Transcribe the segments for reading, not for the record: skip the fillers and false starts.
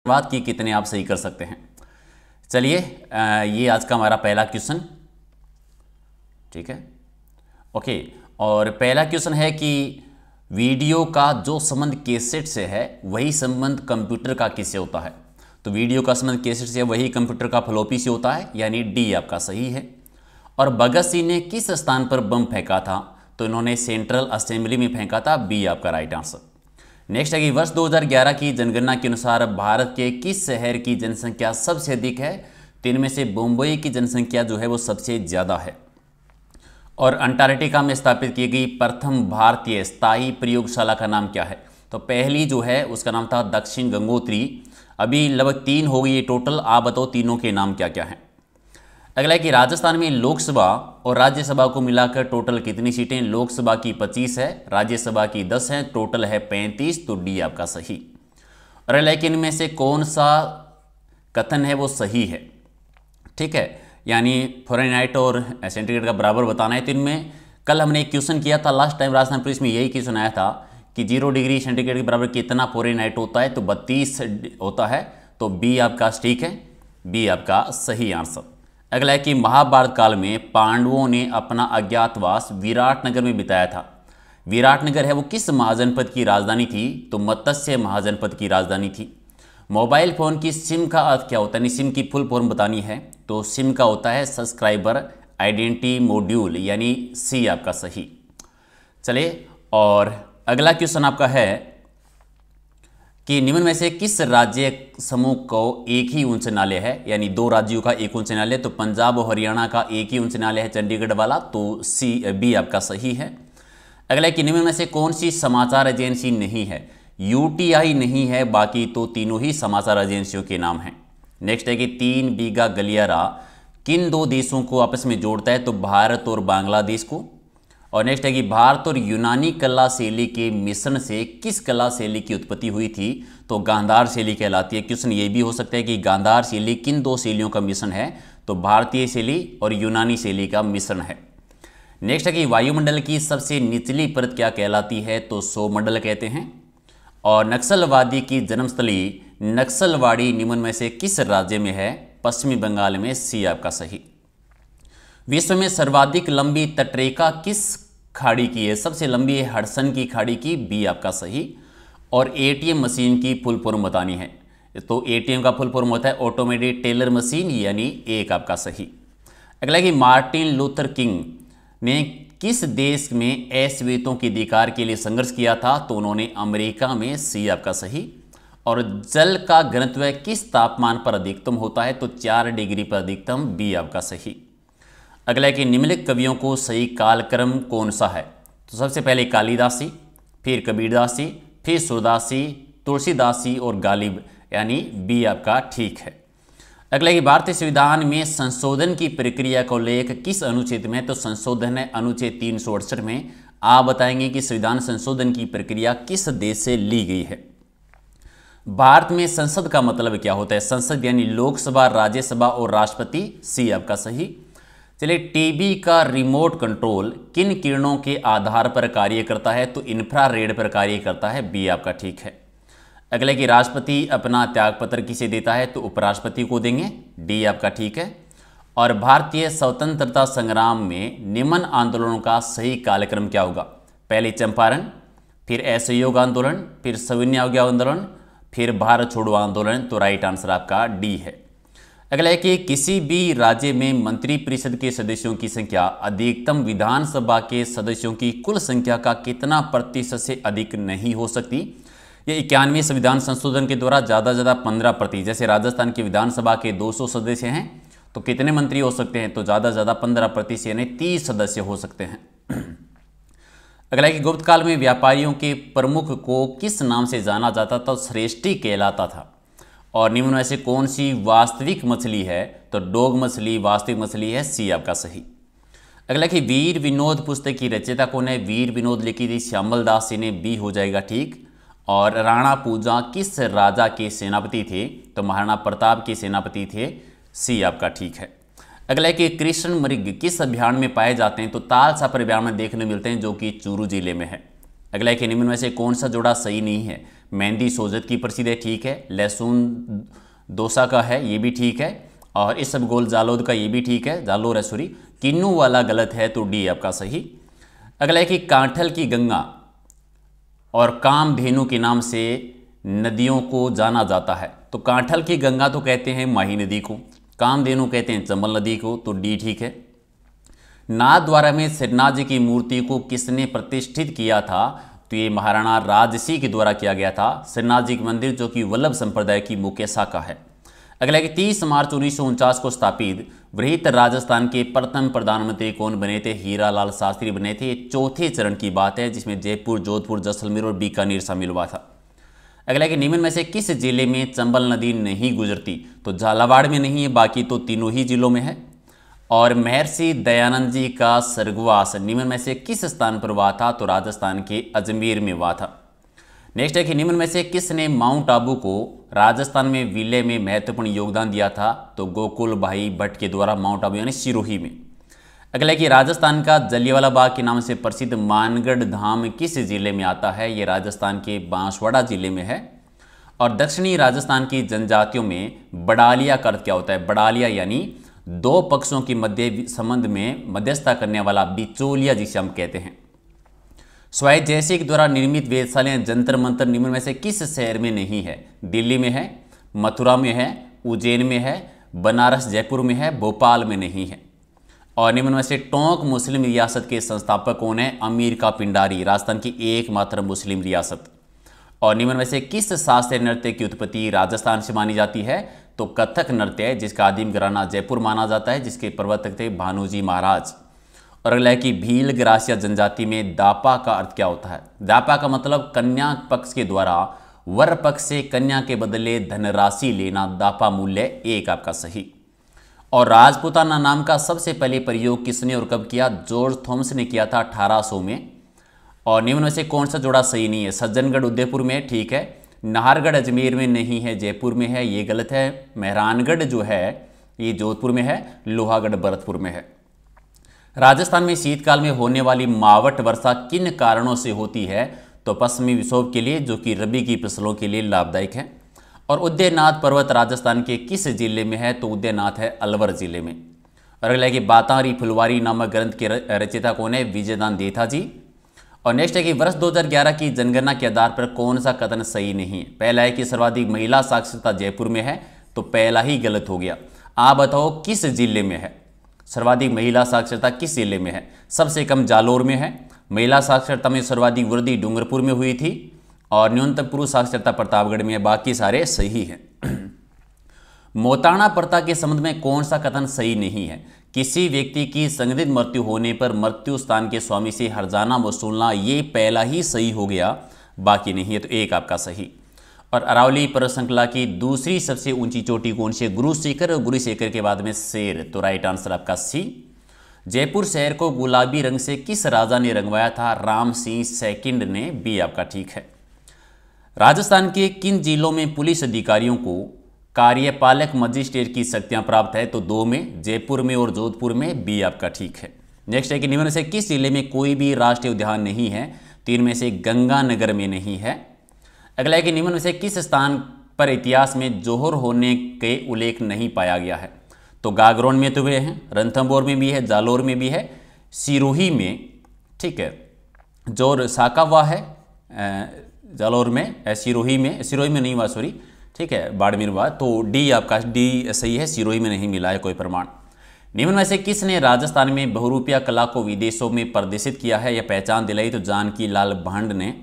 बात की कितने आप सही कर सकते हैं। चलिए ये आज का हमारा पहला क्वेश्चन, ठीक है, ओके। और पहला क्वेश्चन है कि वीडियो का जो संबंध कैसेट से है वही संबंध कंप्यूटर का किससे होता है। तो वीडियो का संबंध कैसेट से वही कंप्यूटर का फ्लॉपी से होता है, यानी डी आपका सही है। और भगत सिंह ने किस स्थान पर बम फेंका था, तो इन्होंने सेंट्रल असेंबली में फेंका था, बी आपका राइट आंसर। नेक्स्ट है कि वर्ष 2011 की जनगणना के अनुसार भारत के किस शहर की जनसंख्या सबसे अधिक है, तो इनमें से मुंबई की जनसंख्या जो है वो सबसे ज़्यादा है। और अंटार्कटिका में स्थापित की गई प्रथम भारतीय स्थायी प्रयोगशाला का नाम क्या है, तो पहली जो है उसका नाम था दक्षिण गंगोत्री। अभी लगभग 3 हो गई टोटल, आप बताओ तीनों के नाम क्या क्या हैं। अगला है कि राजस्थान में लोकसभा और राज्यसभा को मिलाकर टोटल कितनी सीटें, लोकसभा की 25 है, राज्यसभा की 10 है, टोटल है 35, तो डी आपका सही। और अगला है कि इनमें से कौन सा कथन है वो सही है, ठीक है, यानी फ़ारेनहाइट और सेंटीग्रेड का बराबर बताना है। तो इनमें कल हमने एक क्वेश्चन किया था, लास्ट टाइम राजस्थान पुलिस में यही क्वेश्चन आया था कि 0 डिग्री सेंटीग्रेड के बराबर कितना फ़ारेनहाइट होता है, तो 32 होता है, तो बी आपका ठीक है, बी आपका सही आंसर। अगला है कि महाभारत काल में पांडवों ने अपना अज्ञातवास विराटनगर में बिताया था। विराटनगर है वो किस महाजनपद की राजधानी थी, तो मत्स्य महाजनपद की राजधानी थी। मोबाइल फ़ोन की सिम का अर्थ क्या होता है, सिम की फुल फॉर्म बतानी है, तो सिम का होता है सब्सक्राइबर आइडेंटिटी मॉड्यूल, यानी सी आपका सही। चलिए, और अगला क्वेश्चन आपका है कि निम्न में से किस राज्य समूह को एक ही उच्च न्यायालय है, यानी 2 राज्यों का एक उच्च न्यायालय, तो पंजाब और हरियाणा का एक ही उच्च न्यायालय है, चंडीगढ़ वाला, तो बी आपका सही है। अगला है कि निम्न में से कौन सी समाचार एजेंसी नहीं है, यूटीआई नहीं है, बाकी तो तीनों ही समाचार एजेंसियों के नाम हैं। नेक्स्ट है कि 3 बीघा गलियारा किन 2 देशों को आपस में जोड़ता है, तो भारत और बांग्लादेश को। और नेक्स्ट है कि भारत और यूनानी कला शैली के मिश्रण से किस कला शैली की उत्पत्ति हुई थी, तो गांधार शैली कहलाती है। क्वेश्चन ये भी हो सकता है कि गांधार शैली किन 2 शैलियों का मिश्रण है, तो भारतीय शैली और यूनानी शैली का मिश्रण है। नेक्स्ट है कि वायुमंडल की सबसे निचली परत क्या कहलाती है, तो सौमंडल कहते हैं। और नक्सलवादी की जन्मस्थली नक्सलवाड़ी निम्न में से किस राज्य में है, पश्चिमी बंगाल में, सी आपका सही। विश्व में सर्वाधिक लंबी तटरेखा किस खाड़ी की है, सबसे लंबी है हडसन की खाड़ी की, बी आपका सही। और एटीएम मशीन की फुल फॉर्म बतानी है, तो एटीएम का फुल फॉर्म होता है ऑटोमेटेड टेलर मशीन, यानी एक आपका सही। अगला कि मार्टिन लूथर किंग ने किस देश में अश्वेतों के अधिकार के लिए संघर्ष किया था, तो उन्होंने अमेरिका में, सी आपका सही। और जल का घनत्व किस तापमान पर अधिकतम होता है, तो 4 डिग्री पर अधिकतम, बी आपका सही। अगला है कि निम्नलिखित कवियों को सही कालक्रम कौन सा है, तो सबसे पहले कालिदासी, फिर कबीरदासी, फिर सूरदासी, तुलसीदासी और गालिब, यानी बी आपका ठीक है। अगला कि भारतीय संविधान में संशोधन की प्रक्रिया का उल्लेख किस अनुच्छेद में, तो संशोधन है अनुच्छेद 368 में। आप बताएंगे कि संविधान संशोधन की प्रक्रिया किस देश से ली गई है। भारत में संसद का मतलब क्या होता है, संसद यानी लोकसभा, राज्यसभा और राष्ट्रपति, सी आपका सही। चलिए, टीबी का रिमोट कंट्रोल किन किरणों के आधार पर कार्य करता है, तो इंफ्रारेड पर कार्य करता है, बी आपका ठीक है। अगले कि राष्ट्रपति अपना त्यागपत्र किसे देता है, तो उपराष्ट्रपति को देंगे, डी आपका ठीक है। और भारतीय स्वतंत्रता संग्राम में निम्न आंदोलनों का सही कालक्रम क्या होगा, पहले चंपारण, फिर असहयोग आंदोलन, फिर सविनय अवज्ञा आंदोलन, फिर भारत छोड़ो आंदोलन, तो राइट आंसर आपका डी है। अगला है कि किसी भी राज्य में मंत्रिपरिषद के सदस्यों की संख्या अधिकतम विधानसभा के सदस्यों की कुल संख्या का कितना प्रतिशत से अधिक नहीं हो सकती। ये 91वें संविधान संशोधन के द्वारा ज़्यादा से ज़्यादा 15%, जैसे राजस्थान की विधानसभा के 200 सदस्य हैं तो कितने मंत्री हो सकते हैं, तो ज़्यादा से ज़्यादा 15%, यानी 30 सदस्य हो सकते हैं। अगला है कि गुप्त काल में व्यापारियों के प्रमुख को किस नाम से जाना जाता था, तो श्रेष्ठी कहलाता था। और निम्न में से कौन सी वास्तविक मछली है, तो डोग मछली वास्तविक मछली है, सी आपका सही। अगला कि वीर विनोद पुस्तक की रचयिता कौन है, वीर विनोद लिखी थी श्यामल दास जी ने, बी हो जाएगा ठीक। और राणा पूजा किस राजा के सेनापति थे, तो महाराणा प्रताप के सेनापति थे, सी आपका ठीक है। अगला है कि कृष्ण मृग किस अभ्यारण्य में पाए जाते हैं, तो तालछापर अभ्यारण्य में देखने मिलते हैं, जो कि चूरू जिले में है। अगला है कि निम्न में से कौन सा जोड़ा सही नहीं है, मेहंदी सोजत की प्रसिद्ध है, ठीक है। लहसुन दोसा का है, ये भी ठीक है। और इसबगोल जालोद का, ये भी ठीक है, जालोर है सॉरी। किन्नू वाला गलत है, तो डी आपका सही। अगला है कि कांठल की गंगा और कामधेनु के नाम से नदियों को जाना जाता है। तो कांठल की गंगा तो कहते हैं माही नदी को, कामधेनु कहते हैं चंबल नदी को, तो डी ठीक है। नाथद्वारा में श्रीनाथ जी की मूर्ति को किसने प्रतिष्ठित किया था? तो ये महाराणा राजसिंह के द्वारा किया गया था। श्रीनाथ जी का मंदिर जो कि वल्लभ संप्रदाय की मुख्य शाखा है। अगला कि 30 मार्च 1949 को स्थापित वृहत राजस्थान के प्रथम प्रधानमंत्री कौन बने थे? हीरालाल शास्त्री बने थे। ये चौथे चरण की बात है जिसमें जयपुर, जोधपुर, जैसलमेर और बीकानेर शामिल हुआ था। अगला कि निम्न में से किस जिले में चंबल नदी नहीं गुजरती? तो झालावाड़ में नहीं है, बाकी तो तीनों ही जिलों में है। और महर्षि दयानंद जी का स्वर्गवास निम्न में से किस स्थान पर हुआ था? तो राजस्थान के अजमेर में हुआ था। नेक्स्ट है कि निम्न में से किसने माउंट आबू को राजस्थान में विलय में महत्वपूर्ण योगदान दिया था? तो गोकुल भाई भट्ट के द्वारा माउंट आबू यानी सिरोही में। अगला है कि राजस्थान का जलियांवाला बाग के नाम से प्रसिद्ध मानगढ़ धाम किस जिले में आता है? ये राजस्थान के बांसवाड़ा जिले में है। और दक्षिणी राजस्थान की जनजातियों में बड़ालिया का अर्थ क्या होता है? बड़ालिया यानी दो पक्षों के मध्य संबंध में मध्यस्थता करने वाला बिचौलिया जिसे हम कहते हैं। स्वायत्त जयसिंह द्वारा निर्मित वेधशालाएं जंतर मंतर निम्न में से किस शहर में नहीं है? दिल्ली में है, मथुरा में है, उज्जैन में है, बनारस जयपुर में है, भोपाल में नहीं है। और निम्न में से टोंक मुस्लिम रियासत के संस्थापक कौन है? अमीर का पिंडारी, राजस्थान की एकमात्र मुस्लिम रियासत। और निम्न में से किस शास्त्रीय नृत्य की उत्पत्ति राजस्थान से मानी जाती है? तो कथक नृत्य है जिसका आदिम घराना जयपुर माना जाता है, जिसके प्रवर्तक थे भानुजी महाराज। और अगला है कि भील ग्रासिया जनजाति में दापा का अर्थ क्या होता है? दापा का मतलब कन्या पक्ष के द्वारा वर पक्ष से कन्या के बदले धनराशि लेना, दापा मूल्य एक आपका सही। और राजपूताना नाम का सबसे पहले प्रयोग किसने और कब किया? जॉर्ज थॉमस ने किया था 1800 में। और निम्न में से कौन सा जोड़ा सही नहीं है? सज्जनगढ़ उदयपुर में, ठीक है। नाहरगढ़ अजमेर में नहीं है, जयपुर में है, ये गलत है। मेहरानगढ़ जो है ये जोधपुर में है, लोहागढ़ भरतपुर में है। राजस्थान में शीतकाल में होने वाली मावट वर्षा किन कारणों से होती है? तो पश्चिमी विक्षोभ के लिए, जो कि रबी की फसलों के लिए लाभदायक है। और उदयनाथ पर्वत राजस्थान के किस जिले में है? तो उदयनाथ है अलवर जिले में। और अगला है कि बातारी फुलवारी नामक ग्रंथ के रचयिता कौन है? विजयदान देथा जी। और नेक्स्ट है कि वर्ष 2011 की जनगणना के आधार पर कौन सा कथन सही नहीं है? पहला है कि सर्वाधिक महिला साक्षरता जयपुर में है, तो पहला ही गलत हो गया। आप बताओ किस जिले में है सर्वाधिक महिला साक्षरता? किस जिले में है? सबसे कम जालोर में है। महिला साक्षरता में सर्वाधिक वृद्धि डूंगरपुर में हुई थी। और न्यूनतम पुरुष साक्षरता प्रतापगढ़ में है, बाकी सारे सही हैं। मोताणा प्रथा के संबंध में कौन सा कथन सही नहीं है? किसी व्यक्ति की संदिग्ध मृत्यु होने पर मृत्यु स्थान के स्वामी से हर्जाना वसूलना, ये पहला ही सही हो गया, बाकी नहीं है, तो एक आपका सही। और अरावली पर्वत श्रृंखला की दूसरी सबसे ऊंची चोटी कौन सी है? गुरु शिखर, और गुरु शिखर के बाद में शेर, तो राइट आंसर आपका सी। जयपुर शहर को गुलाबी रंग से किस राजा ने रंगवाया था? राम सिंह सेकंड ने, बी आपका ठीक है। राजस्थान के किन जिलों में पुलिस अधिकारियों को कार्यपालक मजिस्ट्रेट की शक्तियां प्राप्त है? तो दो में, जयपुर में और जोधपुर में, बी आपका ठीक है। नेक्स्ट है कि निम्न में से किस जिले में कोई भी राष्ट्रीय उद्यान नहीं है? तो इनमें से गंगानगर में नहीं है। अगला है कि निम्न में से किस स्थान पर इतिहास में जोहर होने के उल्लेख नहीं पाया गया है? तो गागरोन में तो वे हैं, रणथंभौर में भी है, जालोर में भी है, सिरोही में, ठीक है। जोर साकावा है जालोर में, सिरोही में नहीं हुआ, सॉरी, ठीक है, बाड़मेर हुआ, तो डी आपका डी सही है, सिरोही में नहीं मिला है कोई प्रमाण। निम्न में से किसने राजस्थान में बहुरूपिया कला को विदेशों में प्रदर्शित किया है या पहचान दिलाई? तो जानकी लाल भांड ने।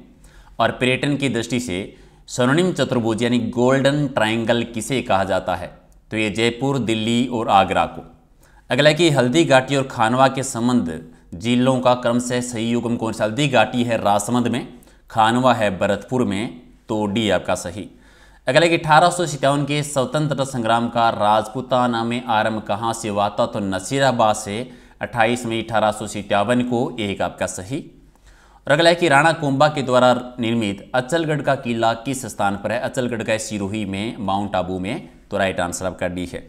और पर्यटन की दृष्टि से स्वर्णिम चतुर्भुज यानी गोल्डन ट्रायंगल किसे कहा जाता है? तो ये जयपुर, दिल्ली और आगरा को। अगला है कि हल्दी घाटी और खानवा के संबंध जिलों का क्रमशः सही युग्म कौन सा? हल्दी घाटी है राजसमंद में, खानवा है भरतपुर में, तो डी आपका सही। अगला कि 1857 के स्वतंत्रता संग्राम का राजपूताना में आरंभ कहाँ से हुआ था? तो नसीराबाद से 28 मई 1857 को, एक आपका सही। और अगला है कि राणा कुंभा के द्वारा निर्मित अचलगढ़ का किला किस स्थान पर है? अचलगढ़ का सिरोही में, माउंट आबू में, तो राइट आंसर आपका डी है।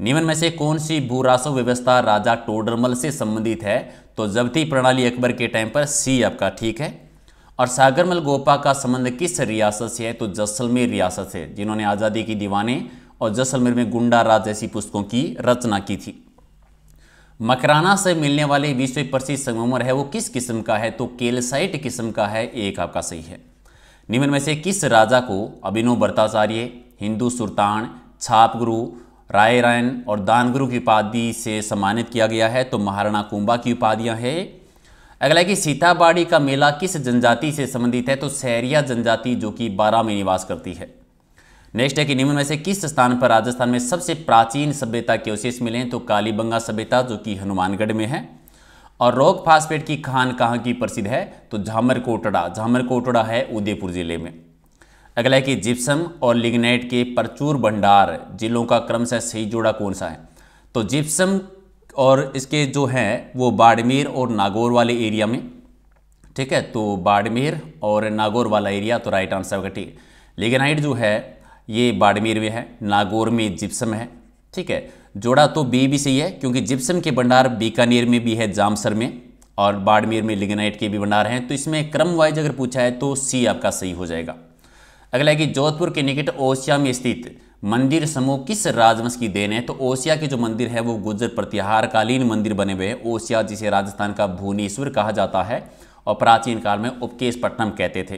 निम्न में से कौन सी भूरासव व्यवस्था राजा टोडरमल से संबंधित है? तो जब्ती प्रणाली अकबर के टाइम पर, सी आपका ठीक है। और सागरमल गोपा का संबंध किस रियासत से है? तो जैसलमेर रियासत से, जिन्होंने आज़ादी की दीवाने और जैसलमेर में गुंडा राज जैसी पुस्तकों की रचना की थी। मकराना से मिलने वाले विश्व प्रसिद्ध संगमरमर है वो किस किस्म का है? तो कैल्साइट किस्म का है, एक आपका सही है। निम्न में से किस राजा को अभिनव भट्टाचार्य, हिंदू सुल्तान, छापगुरु, रायरायन और दानगुरु की उपाधि से सम्मानित किया गया है? तो महाराणा कुंभा की उपाधियां है। अगला है कि सीताबाड़ी का मेला किस जनजाति से संबंधित है? तो सहरिया जनजाति, जो कि बारां में निवास करती है। नेक्स्ट है कि निम्न में से किस स्थान पर राजस्थान में सबसे प्राचीन सभ्यता के अवशेष मिले हैं? तो कालीबंगा सभ्यता, जो कि हनुमानगढ़ में है। और रॉक फास्फेट की खान कहाँ की प्रसिद्ध है? तो झामरकोटड़ा है उदयपुर जिले में। अगला है कि जिप्सम और लिग्नाइट के प्रचुर भंडार जिलों का क्रमशः सही जोड़ा कौन सा है? तो जिप्सम और इसके जो हैं वो बाड़मेर और नागौर वाले एरिया में, ठीक है। तो बाड़मेर और नागौर वाला एरिया, तो राइट आंसर होगा, ठीक। लिग्नाइट जो है ये बाड़मेर में है, नागौर में जिप्सम है, ठीक है। जोड़ा तो बी भी सही है, क्योंकि जिप्सम के भंडार बीकानेर में भी है, जामसर में, और बाड़मेर में लिग्नाइट के भी भंडार हैं। तो इसमें क्रम वाइज अगर पूछा है तो सी आपका सही हो जाएगा। अगला है कि जोधपुर के निकट ओसिया में स्थित मंदिर समूह किस राजवंश की देन है? तो ओसिया के जो मंदिर है वो गुर्जर प्रतिहार कालीन मंदिर बने हुए हैं। ओसिया, जिसे राजस्थान का भुवनेश्वर कहा जाता है और प्राचीन काल में उपकेशपट्टनम कहते थे।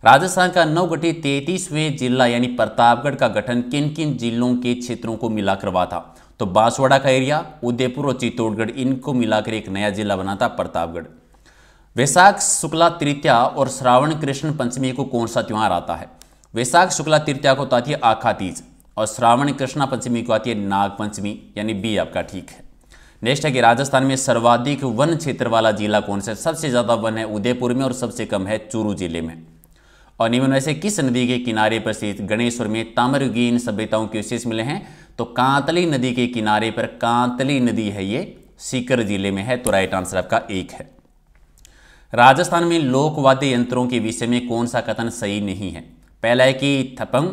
राजस्थान का नवगठित 33वें जिला यानी प्रतापगढ़ का गठन किन किन जिलों के क्षेत्रों को मिलाकर हुआ था? तो बांसवाड़ा का एरिया, उदयपुर और चित्तौड़गढ़, इनको मिलाकर एक नया जिला बना था प्रतापगढ़। वैशाख शुक्ला तृतीया और श्रावण कृष्ण पंचमी को कौन सा त्यौहार आता है? वैशाख शुक्ला तृतीया को आती है आखा तीज और श्रावण कृष्णा पंचमी को आती है नाग पंचमी, यानी बी आपका ठीक है। नेक्स्ट है कि राजस्थान में सर्वाधिक वन क्षेत्र वाला जिला कौन सा है? सबसे ज़्यादा वन है उदयपुर में और सबसे कम है चूरू जिले में। और निम्न में से किस नदी के किनारे पर स्थित गणेश्वर में ताम्रयुगीन सभ्यताओं के अवशेष मिले हैं? तो कांतली नदी के किनारे पर, कांतली नदी है ये, सीकर जिले में है। तो राइट आंसर आपका एक है। राजस्थान में लोकवाद्य यंत्रों के विषय में कौन सा कथन सही नहीं है? पहला है कि थपंग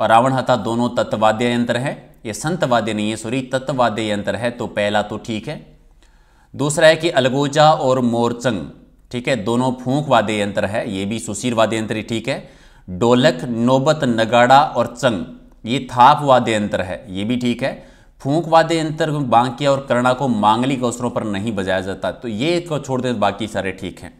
और रावण हथा दोनों तत्ववाद्य यंत्र है, ये संतवाद्य नहीं है, सॉरी, तत्ववाद्य यंत्र है, तो पहला तो ठीक है। दूसरा है कि अलगोजा और मोरचंग, ठीक है, दोनों फूंक वाद्य यंत्र है, ये भी सुशीर वाद्य यंत्र, ठीक है। ढोलक, नौबत, नगाड़ा और चंग, ये थाप वाद्य यंत्र है, ये भी ठीक है। फूंक वाद्य यंत्र बांकिया और कर्णा को मांगलिक अवसरों पर नहीं बजाया जाता, तो ये को छोड़ दे बाकी सारे ठीक हैं।